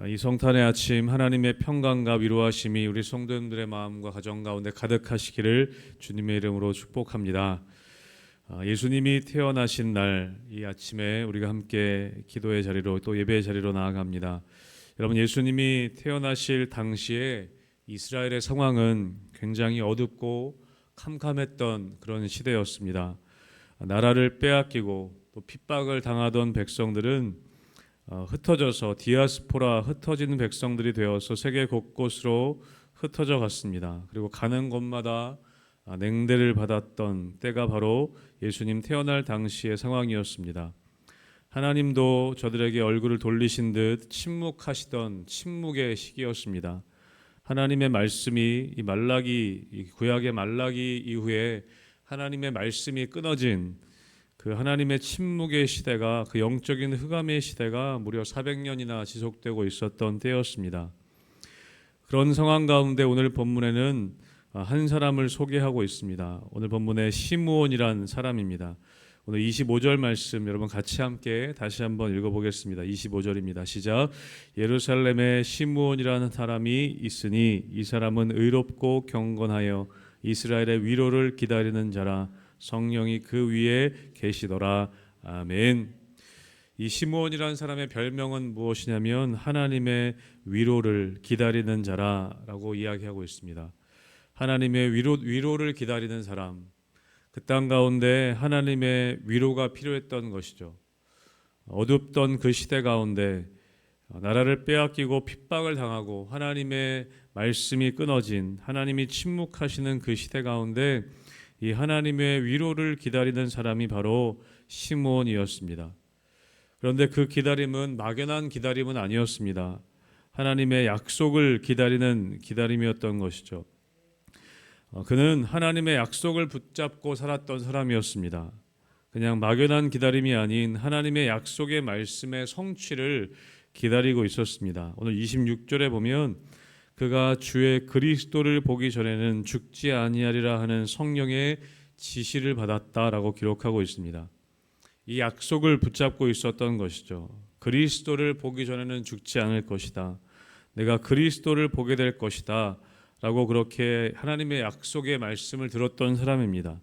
이 성탄의 아침 하나님의 평강과 위로하심이 우리 성도님들의 마음과 가정 가운데 가득하시기를 주님의 이름으로 축복합니다. 예수님이 태어나신 날 이 아침에 우리가 함께 기도의 자리로 또 예배의 자리로 나아갑니다. 여러분, 예수님이 태어나실 당시에 이스라엘의 상황은 굉장히 어둡고 캄캄했던 그런 시대였습니다. 나라를 빼앗기고 또 핍박을 당하던 백성들은 흩어져서 디아스포라, 흩어지는 백성들이 되어서 세계 곳곳으로 흩어져 갔습니다. 그리고 가는 곳마다 냉대를 받았던 때가 바로 예수님 태어날 당시의 상황이었습니다. 하나님도 저들에게 얼굴을 돌리신 듯 침묵하시던 침묵의 시기였습니다. 하나님의 말씀이 이 구약의 말라기 이후에 하나님의 말씀이 끊어진 그 하나님의 침묵의 시대가, 그 영적인 흑암의 시대가 무려 400년이나 지속되고 있었던 때였습니다. 그런 상황 가운데 오늘 본문에는 한 사람을 소개하고 있습니다. 오늘 본문에 시므온이란 사람입니다. 오늘 25절 말씀 여러분 같이 함께 다시 한번 읽어보겠습니다. 25절입니다. 시작. 예루살렘에 시므온이라는 사람이 있으니 이 사람은 의롭고 경건하여 이스라엘의 위로를 기다리는 자라. 성령이 그 위에 계시더라. 아멘. 이 시므온이라는 사람의 별명은 무엇이냐면 하나님의 위로를 기다리는 자라라고 이야기하고 있습니다. 하나님의 위로를 기다리는 사람, 그 땅 가운데 하나님의 위로가 필요했던 것이죠. 어둡던 그 시대 가운데 나라를 빼앗기고 핍박을 당하고 하나님의 말씀이 끊어진, 하나님이 침묵하시는 그 시대 가운데 이 하나님의 위로를 기다리는 사람이 바로 시므온이었습니다. 그런데 그 기다림은 막연한 기다림은 아니었습니다. 하나님의 약속을 기다리는 기다림이었던 것이죠. 그는 하나님의 약속을 붙잡고 살았던 사람이었습니다. 그냥 막연한 기다림이 아닌 하나님의 약속의 말씀의 성취를 기다리고 있었습니다. 오늘 26절에 보면 그가 주의 그리스도를 보기 전에는 죽지 아니하리라 하는 성령의 지시를 받았다라고 기록하고 있습니다. 이 약속을 붙잡고 있었던 것이죠. 그리스도를 보기 전에는 죽지 않을 것이다. 내가 그리스도를 보게 될 것이다. 라고 그렇게 하나님의 약속의 말씀을 들었던 사람입니다.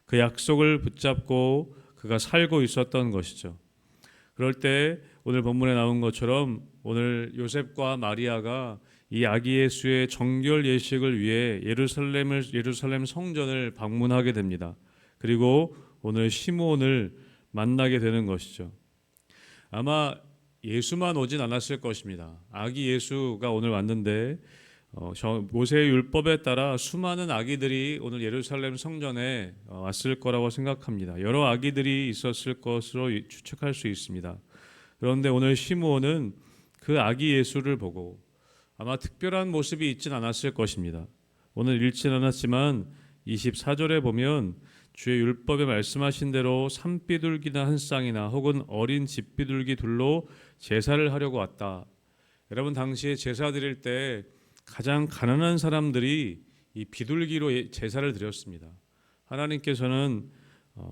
그 약속을 붙잡고 그가 살고 있었던 것이죠. 그럴 때 오늘 본문에 나온 것처럼 오늘 요셉과 마리아가 이 아기 예수의 정결 예식을 위해 예루살렘 성전을 방문하게 됩니다. 그리고 오늘 시므온을 만나게 되는 것이죠. 아마 예수만 오진 않았을 것입니다. 아기 예수가 오늘 왔는데 모세의 율법에 따라 수많은 아기들이 오늘 예루살렘 성전에 왔을 거라고 생각합니다. 여러 아기들이 있었을 것으로 추측할 수 있습니다. 그런데 오늘 시므온은 그 아기 예수를 보고 아마 특별한 모습이 있진 않았을 것입니다. 오늘 읽진 않았지만 24절에 보면 주의 율법에 말씀하신 대로 산비둘기나 한 쌍이나 혹은 어린 집비둘기 둘로 제사를 하려고 왔다. 여러분, 당시에 제사 드릴 때 가장 가난한 사람들이 이 비둘기로 제사를 드렸습니다. 하나님께서는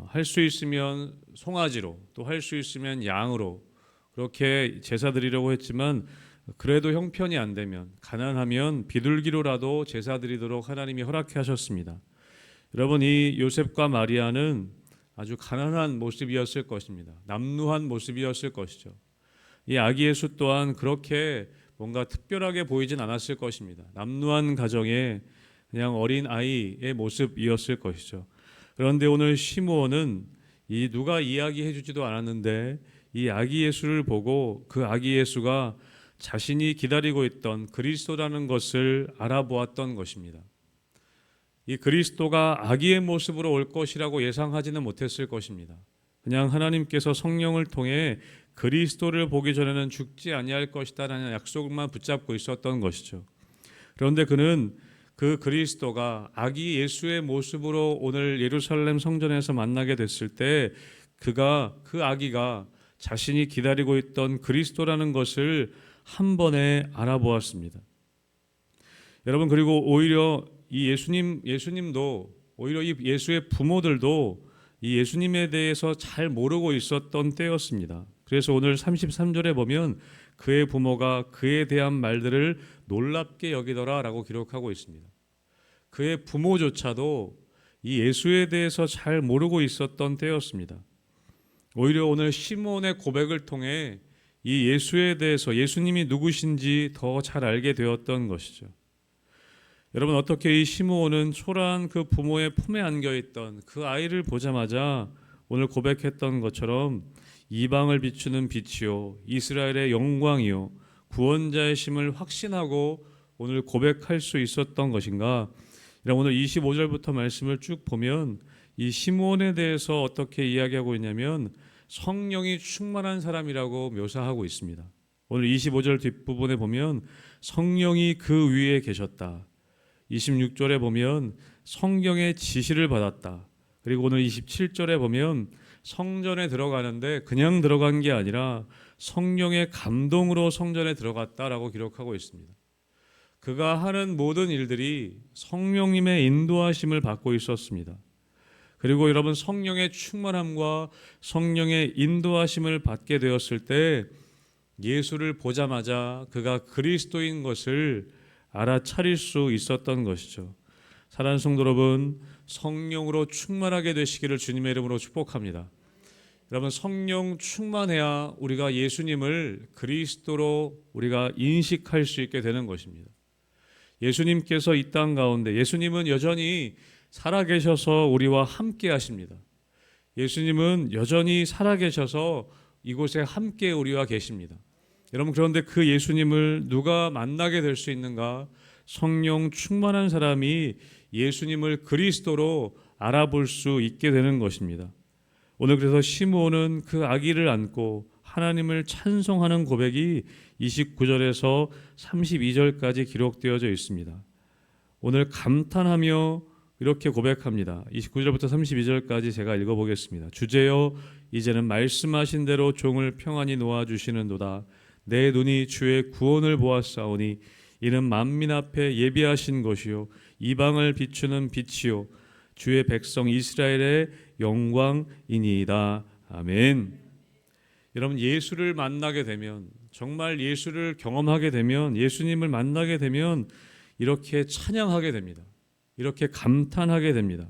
할 수 있으면 송아지로, 또 할 수 있으면 양으로 그렇게 제사 드리려고 했지만 그래도 형편이 안 되면, 가난하면 비둘기로라도 제사 드리도록 하나님이 허락해 하셨습니다. 여러분, 이 요셉과 마리아는 아주 가난한 모습이었을 것입니다. 남루한 모습이었을 것이죠. 이 아기 예수 또한 그렇게 뭔가 특별하게 보이진 않았을 것입니다. 남루한 가정의 그냥 어린 아이의 모습이었을 것이죠. 그런데 오늘 시므온은 누가 이야기해 주지도 않았는데 이 아기 예수를 보고 그 아기 예수가 자신이 기다리고 있던 그리스도라는 것을 알아보았던 것입니다. 이 그리스도가 아기의 모습으로 올 것이라고 예상하지는 못했을 것입니다. 그냥 하나님께서 성령을 통해 그리스도를 보기 전에는 죽지 아니할 것이다라는 약속만 붙잡고 있었던 것이죠. 그런데 그는 그 그리스도가 아기 예수의 모습으로 오늘 예루살렘 성전에서 만나게 됐을 때 그 아기가 자신이 기다리고 있던 그리스도라는 것을 한 번에 알아보았습니다. 여러분, 그리고 오히려 이 예수님도, 오히려 이 예수의 부모들도 이 예수님에 대해서 잘 모르고 있었던 때였습니다. 그래서 오늘 33절에 보면 그의 부모가 그에 대한 말들을 놀랍게 여기더라라고 기록하고 있습니다. 그의 부모조차도 이 예수에 대해서 잘 모르고 있었던 때였습니다. 오히려 오늘 시몬의 고백을 통해 이 예수에 대해서 예수님이 누구신지 더 잘 알게 되었던 것이죠. 여러분, 어떻게 이 시므온은 초라한 그 부모의 품에 안겨있던 그 아이를 보자마자 오늘 고백했던 것처럼 이방을 비추는 빛이요 이스라엘의 영광이요 구원자의 심을 확신하고 오늘 고백할 수 있었던 것인가? 오늘 25절부터 말씀을 쭉 보면 이 시므온에 대해서 어떻게 이야기하고 있냐면 성령이 충만한 사람이라고 묘사하고 있습니다. 오늘 25절 뒷부분에 보면 성령이 그 위에 계셨다. 26절에 보면 성경의 지시를 받았다. 그리고 오늘 27절에 보면 성전에 들어가는데 그냥 들어간 게 아니라 성령의 감동으로 성전에 들어갔다라고 기록하고 있습니다. 그가 하는 모든 일들이 성령님의 인도하심을 받고 있었습니다. 그리고 여러분, 성령의 충만함과 성령의 인도하심을 받게 되었을 때 예수를 보자마자 그가 그리스도인 것을 알아차릴 수 있었던 것이죠. 사랑하는 성도 여러분, 성령으로 충만하게 되시기를 주님의 이름으로 축복합니다. 여러분, 성령 충만해야 우리가 예수님을 그리스도로 우리가 인식할 수 있게 되는 것입니다. 예수님께서 이 땅 가운데, 예수님은 여전히 살아계셔서 우리와 함께 하십니다. 예수님은 여전히 살아계셔서 이곳에 함께 우리와 계십니다. 여러분, 그런데 그 예수님을 누가 만나게 될 수 있는가? 성령 충만한 사람이 예수님을 그리스도로 알아볼 수 있게 되는 것입니다. 오늘 그래서 시므온은 그 아기를 안고 하나님을 찬송하는 고백이 29절에서 32절까지 기록되어져 있습니다. 오늘 감탄하며 이렇게 고백합니다. 29절부터 32절까지 제가 읽어보겠습니다. 주제여, 이제는 말씀하신 대로 종을 평안히 놓아주시는도다. 내 눈이 주의 구원을 보았사오니 이는 만민 앞에 예비하신 것이요 이방을 비추는 빛이요 주의 백성 이스라엘의 영광이니이다. 아멘. 여러분, 예수를 만나게 되면, 정말 예수를 경험하게 되면, 예수님을 만나게 되면 이렇게 찬양하게 됩니다. 이렇게 감탄하게 됩니다.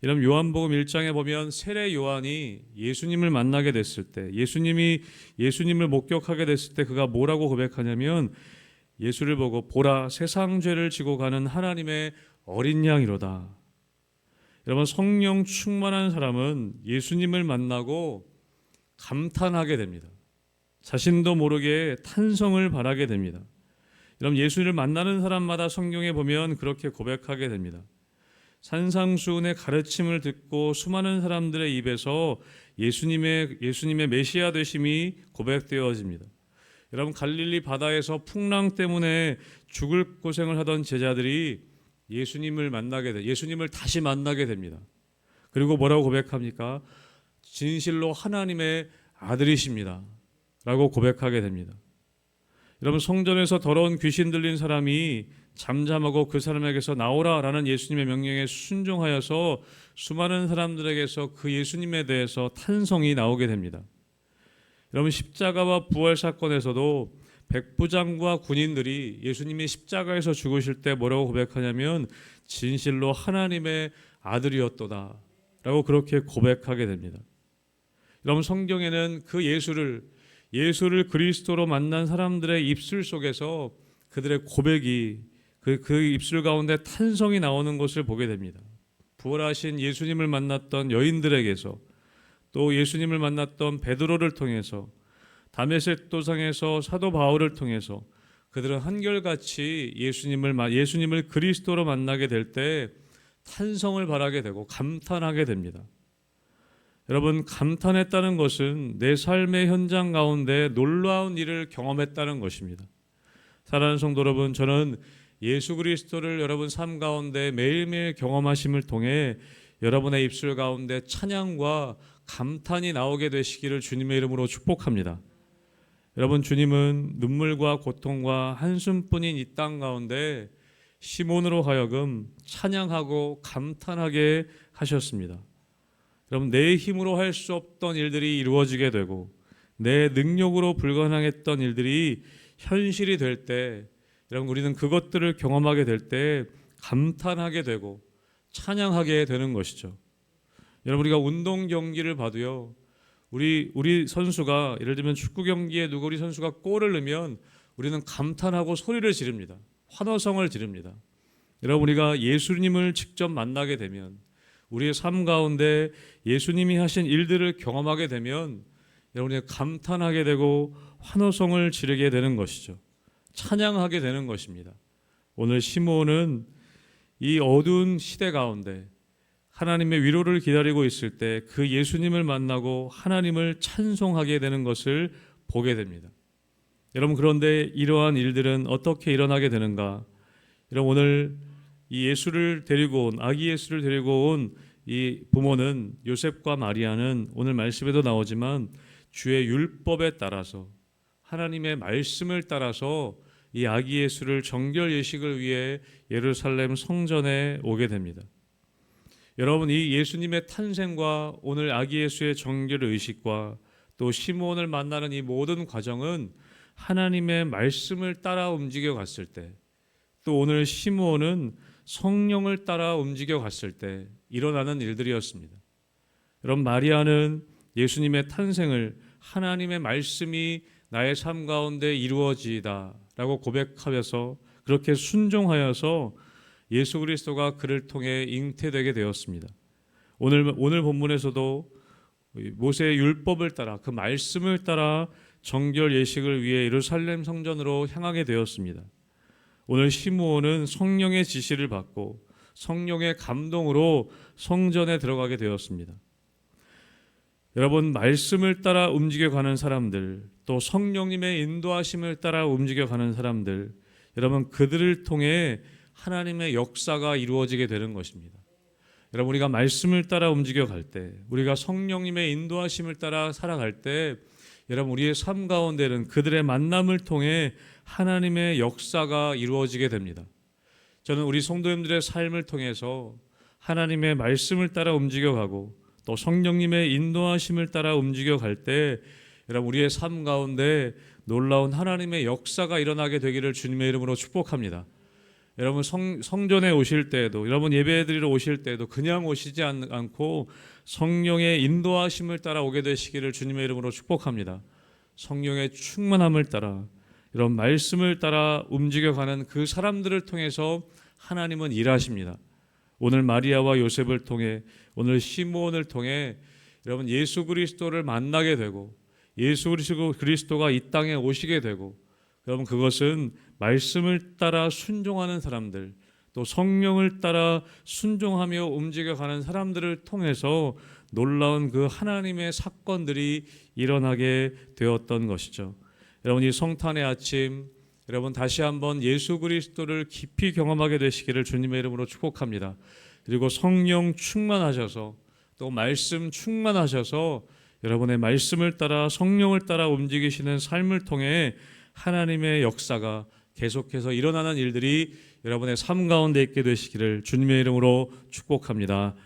여러분, 요한복음 1장에 보면 세례 요한이 예수님을 만나게 됐을 때, 예수님을 목격하게 됐을 때 그가 뭐라고 고백하냐면 예수를 보고 보라, 세상 죄를 지고 가는 하나님의 어린 양이로다. 여러분, 성령 충만한 사람은 예수님을 만나고 감탄하게 됩니다. 자신도 모르게 탄성을 바라게 됩니다. 여러분, 예수를 만나는 사람마다 성경에 보면 그렇게 고백하게 됩니다. 산상수훈의 가르침을 듣고 수많은 사람들의 입에서 예수님의 메시아 되심이 고백되어집니다. 여러분, 갈릴리 바다에서 풍랑 때문에 죽을 고생을 하던 제자들이 예수님을 다시 만나게 됩니다. 그리고 뭐라고 고백합니까? 진실로 하나님의 아들이십니다 라고 고백하게 됩니다. 여러분, 성전에서 더러운 귀신 들린 사람이 잠잠하고 그 사람에게서 나오라 라는 예수님의 명령에 순종하여서 수많은 사람들에게서 그 예수님에 대해서 탄성이 나오게 됩니다. 여러분, 십자가와 부활 사건에서도 백부장과 군인들이 예수님이 십자가에서 죽으실 때 뭐라고 고백하냐면 진실로 하나님의 아들이었도다 라고 그렇게 고백하게 됩니다. 여러분, 성경에는 그 예수를 그리스도로 만난 사람들의 입술 속에서 그들의 고백이 그 입술 가운데 탄성이 나오는 것을 보게 됩니다. 부활하신 예수님을 만났던 여인들에게서, 또 예수님을 만났던 베드로를 통해서, 다메섹 도상에서 사도 바울을 통해서 그들은 한결같이 예수님을 그리스도로 만나게 될 때 탄성을 바라게 되고 감탄하게 됩니다. 여러분, 감탄했다는 것은 내 삶의 현장 가운데 놀라운 일을 경험했다는 것입니다. 사랑하는 성도 여러분, 저는 예수 그리스도를 여러분 삶 가운데 매일매일 경험하심을 통해 여러분의 입술 가운데 찬양과 감탄이 나오게 되시기를 주님의 이름으로 축복합니다. 여러분, 주님은 눈물과 고통과 한숨뿐인 이 땅 가운데 시몬으로 하여금 찬양하고 감탄하게 하셨습니다. 여러분, 내 힘으로 할 수 없던 일들이 이루어지게 되고 내 능력으로 불가능했던 일들이 현실이 될 때, 여러분 우리는 그것들을 경험하게 될 때 감탄하게 되고 찬양하게 되는 것이죠. 여러분 우리가 운동 경기를 봐도요, 우리 선수가 예를 들면 축구 경기에 누구 우리 선수가 골을 넣으면 우리는 감탄하고 소리를 지릅니다. 환호성을 지릅니다. 여러분 우리가 예수님을 직접 만나게 되면, 우리의 삶 가운데 예수님이 하신 일들을 경험하게 되면 여러분이 감탄하게 되고 환호성을 지르게 되는 것이죠. 찬양하게 되는 것입니다. 오늘 시므온은 이 어두운 시대 가운데 하나님의 위로를 기다리고 있을 때 그 예수님을 만나고 하나님을 찬송하게 되는 것을 보게 됩니다. 여러분 그런데 이러한 일들은 어떻게 일어나게 되는가? 여러분 오늘 이 예수를 데리고 온, 아기 예수를 데리고 온 이 부모는, 요셉과 마리아는 오늘 말씀에도 나오지만 주의 율법에 따라서, 하나님의 말씀을 따라서 이 아기 예수를 정결 예식을 위해 예루살렘 성전에 오게 됩니다. 여러분 이 예수님의 탄생과 오늘 아기 예수의 정결 의식과 또 시므온을 만나는 이 모든 과정은 하나님의 말씀을 따라 움직여 갔을 때, 또 오늘 시므온은 성령을 따라 움직여 갔을 때 일어나는 일들이었습니다. 여러분 마리아는 예수님의 탄생을 하나님의 말씀이 나의 삶 가운데 이루어지이다 라고 고백하면서 그렇게 순종하여서 예수 그리스도가 그를 통해 잉태되게 되었습니다. 오늘 본문에서도 모세의 율법을 따라, 그 말씀을 따라 정결 예식을 위해 예루살렘 성전으로 향하게 되었습니다. 오늘 시므온은 성령의 지시를 받고 성령의 감동으로 성전에 들어가게 되었습니다. 여러분 말씀을 따라 움직여가는 사람들, 또 성령님의 인도하심을 따라 움직여가는 사람들, 여러분 그들을 통해 하나님의 역사가 이루어지게 되는 것입니다. 여러분 우리가 말씀을 따라 움직여갈 때, 우리가 성령님의 인도하심을 따라 살아갈 때, 여러분 우리의 삶 가운데는 그들의 만남을 통해 하나님의 역사가 이루어지게 됩니다. 저는 우리 성도님들의 삶을 통해서 하나님의 말씀을 따라 움직여가고 또 성령님의 인도하심을 따라 움직여갈 때 여러분 우리의 삶 가운데 놀라운 하나님의 역사가 일어나게 되기를 주님의 이름으로 축복합니다. 여러분 성전에 오실 때에도, 여러분 예배드리러 오실 때에도 그냥 오시지 않고 성령의 인도하심을 따라 오게 되시기를 주님의 이름으로 축복합니다. 성령의 충만함을 따라, 이런 말씀을 따라 움직여가는 그 사람들을 통해서 하나님은 일하십니다. 오늘 마리아와 요셉을 통해, 오늘 시므온을 통해 여러분 예수 그리스도를 만나게 되고 예수 그리스도가 이 땅에 오시게 되고, 여러분 그것은 말씀을 따라 순종하는 사람들, 또 성령을 따라 순종하며 움직여가는 사람들을 통해서 놀라운 그 하나님의 사건들이 일어나게 되었던 것이죠. 여러분 이 성탄의 아침, 여러분 다시 한번 예수 그리스도를 깊이 경험하게 되시기를 주님의 이름으로 축복합니다. 그리고 성령 충만하셔서 또 말씀 충만하셔서 여러분의 말씀을 따라 성령을 따라 움직이시는 삶을 통해 하나님의 역사가 계속해서 일어나는 일들이 여러분의 삶 가운데 있게 되시기를 주님의 이름으로 축복합니다.